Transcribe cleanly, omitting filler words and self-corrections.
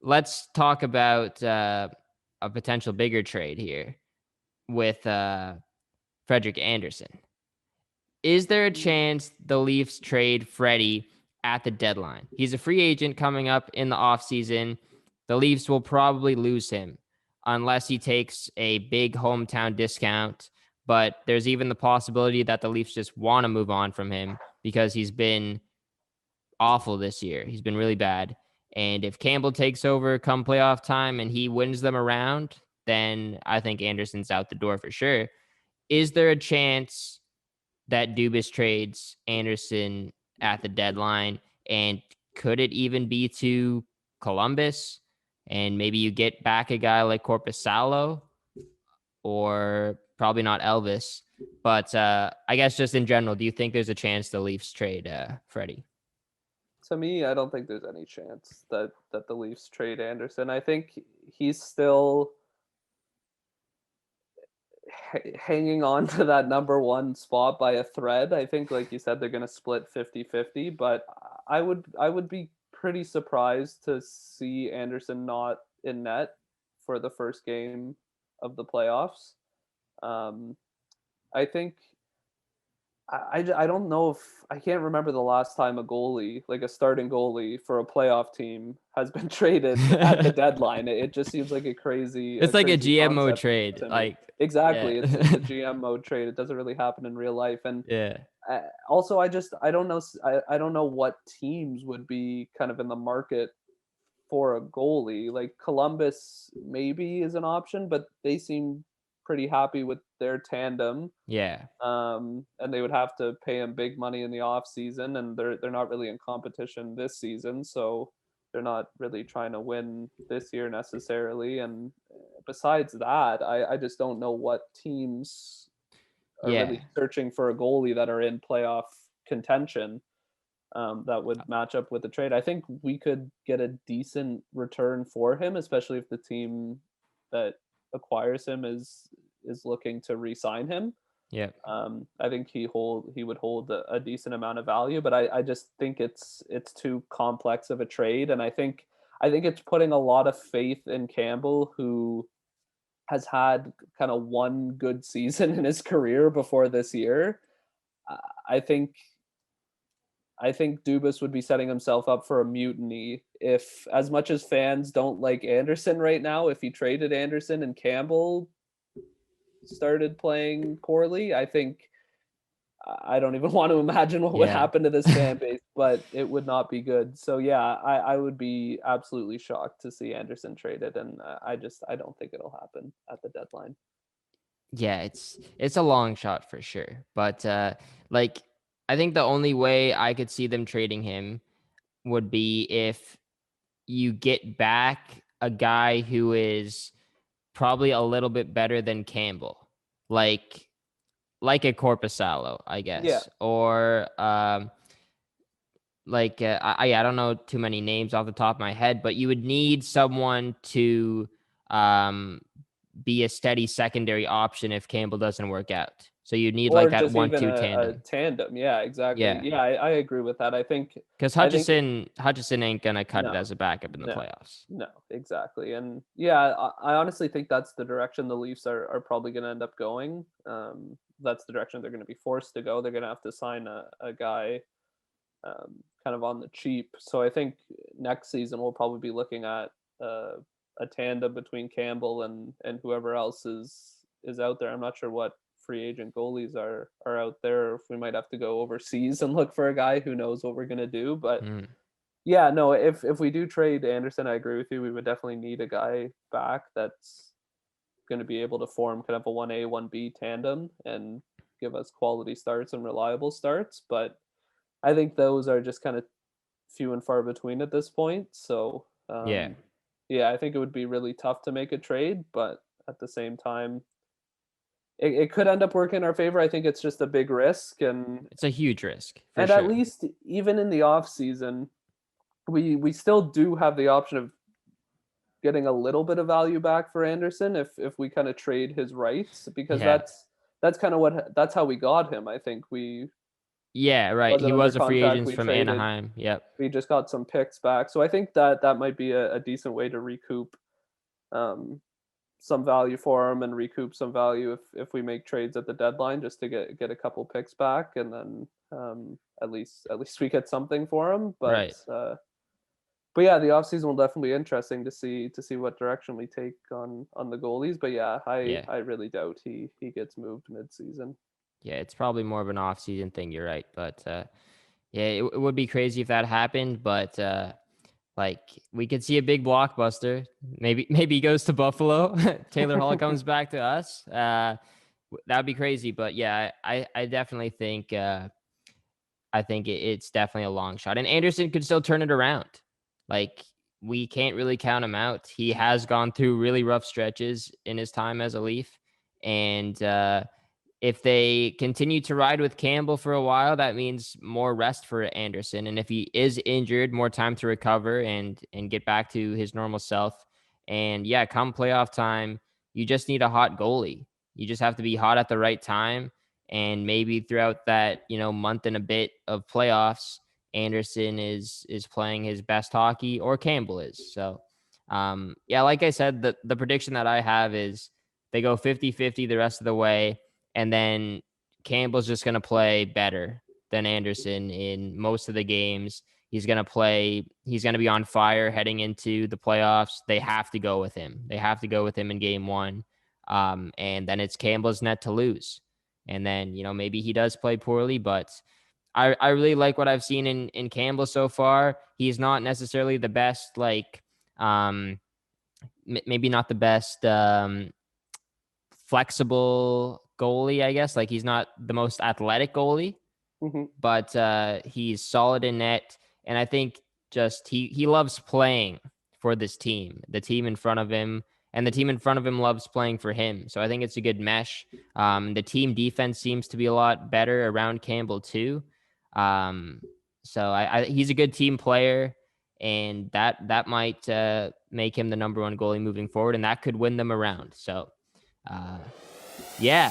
let's talk about a potential bigger trade here with Frederik Andersen. Is there a chance the Leafs trade Freddie at the deadline? He's a free agent coming up in the offseason. The Leafs will probably lose him unless he takes a big hometown discount. But there's even the possibility that the Leafs just want to move on from him because he's been awful this year. He's been really bad. And if Campbell takes over come playoff time and he wins them around, then I think Andersen's out the door for sure. Is there a chance that Dubas trades Andersen at the deadline? And could it even be to Columbus? And maybe you get back a guy like Korpisalo, or probably not Elvis. But I guess just in general, do you think there's a chance the Leafs trade Freddie? To me, I don't think there's any chance that the Leafs trade Andersen. I think he's still hanging on to that number one spot by a thread. I think, like you said, they're going to split 50-50, but I would be pretty surprised to see Andersen not in net for the first game of the playoffs. I think I don't know if I can't remember the last time a goalie, like a starting goalie for a playoff team, has been traded at the deadline. It just seems like It's a like a crazy GMO concept trade. to me. Like, yeah. Exactly, it's a GM mode trade. It doesn't really happen in real life, and Yeah. also I don't know I don't know what teams would be kind of in the market for a goalie. Like Columbus maybe is an option, but they seem pretty happy with their tandem. Yeah. And they would have to pay him big money in the off season, and they're not really in competition this season, so they're not really trying to win this year necessarily. And besides that, I just don't know what teams are Yeah. really searching for a goalie that are in playoff contention, that would match up with the trade. I think we could get a decent return for him, especially if the team that acquires him is looking to re-sign him. Yeah. I think he would hold a decent amount of value, but I just think it's too complex of a trade, and I think it's putting a lot of faith in Campbell, who has had kind of one good season in his career before this year. I think I think Dubas would be setting himself up for a mutiny if, as much as fans don't like Andersen right now, if he traded Andersen and Campbell started playing poorly. I think I don't even want to imagine what would Yeah. happen to this fan base, but it would not be good. So yeah, I would be absolutely shocked to see Andersen traded, and I don't think it'll happen at the deadline. Yeah, it's a long shot for sure. But like I think the only way I could see them trading him would be if you get back a guy who is probably a little bit better than Campbell. Like a Corpusalo, I Yeah, guess. Or I don't know too many names off the top of my head, but you would need someone to um be a steady secondary option if Campbell doesn't work out. So you need or like that just even 1-2 a tandem. tandem. Yeah, exactly. Yeah. Yeah, I agree with that. Because I think Hutchison ain't gonna cut it no, as a backup in the no, playoffs. no, exactly. And yeah, I honestly think that's the direction the Leafs are probably going to end up going. That's the direction they're going to be forced to go. They're going to have to sign a guy, kind of on the cheap. So I think next season we'll probably be looking at a tandem between Campbell and whoever else is out there. I'm not sure what free agent goalies are out there. If we might have to go overseas and look for a guy, who knows what we're going to do. But Mm, yeah, no, if we do trade Andersen, I agree with you. We would definitely need a guy back that's going to be able to form kind of a 1A, 1B tandem and give us quality starts and reliable starts. But I think those are just kind of few and far between at this point. So, yeah. yeah, I think it would be really tough to make a trade, but at the same time, it could end up working in our favor. I think it's just a big risk, It's a huge risk for and at sure. least even in the off season, we still do have the option of getting a little bit of value back for Andersen if we kind of trade his rights, because Yeah. that's kind of what that's how we got him. I think Yeah, right. He Wasn't under was a free contract. agent We from traded. Anaheim. Yep. We just got some picks back. So I think that might be a decent way to recoup um, some value for him and recoup some value if we make trades at the deadline, just to get a couple picks back, and then at least we get something for him. Right. But yeah, the offseason will definitely be interesting to see what direction we take on the goalies. But yeah, Yeah. I really doubt he gets moved mid-season. Yeah, it's probably more of an off-season thing. You're right, but yeah, it would be crazy if that happened. But like, we could see a big blockbuster. Maybe he goes to Buffalo. Taylor Hall comes back to us. That'd be crazy. But yeah, I definitely think it's definitely a long shot. And Andersen could still turn it around. Like, we can't really count him out. He has gone through really rough stretches in his time as a Leaf, and if they continue to ride with Campbell for a while, that means more rest for Andersen. And if he is injured, more time to recover and get back to his normal self. And yeah, come playoff time, you just need a hot goalie. You just have to be hot at the right time. And maybe throughout that, month and a bit of playoffs, Andersen is playing his best hockey, or Campbell is. So yeah, like I said, the prediction that I have is they go 50-50 the rest of the way. And then Campbell's just going to play better than Andersen in most of the games. He's going to be on fire heading into the playoffs. They have to go with him. They have to go with him in game one. And then it's Campbell's net to lose. And then, maybe he does play poorly, but I really like what I've seen in Campbell so far. He's not necessarily the best, maybe not the best, flexible goalie, I guess. Like, he's not the most athletic goalie, but he's solid in net. And I think just he loves playing for this team, the team in front of him, and the team in front of him loves playing for him. So I think it's a good mesh. The team defense seems to be a lot better around Campbell too. So he's a good team player, and that might make him the number one goalie moving forward, and that could win them around. So yeah.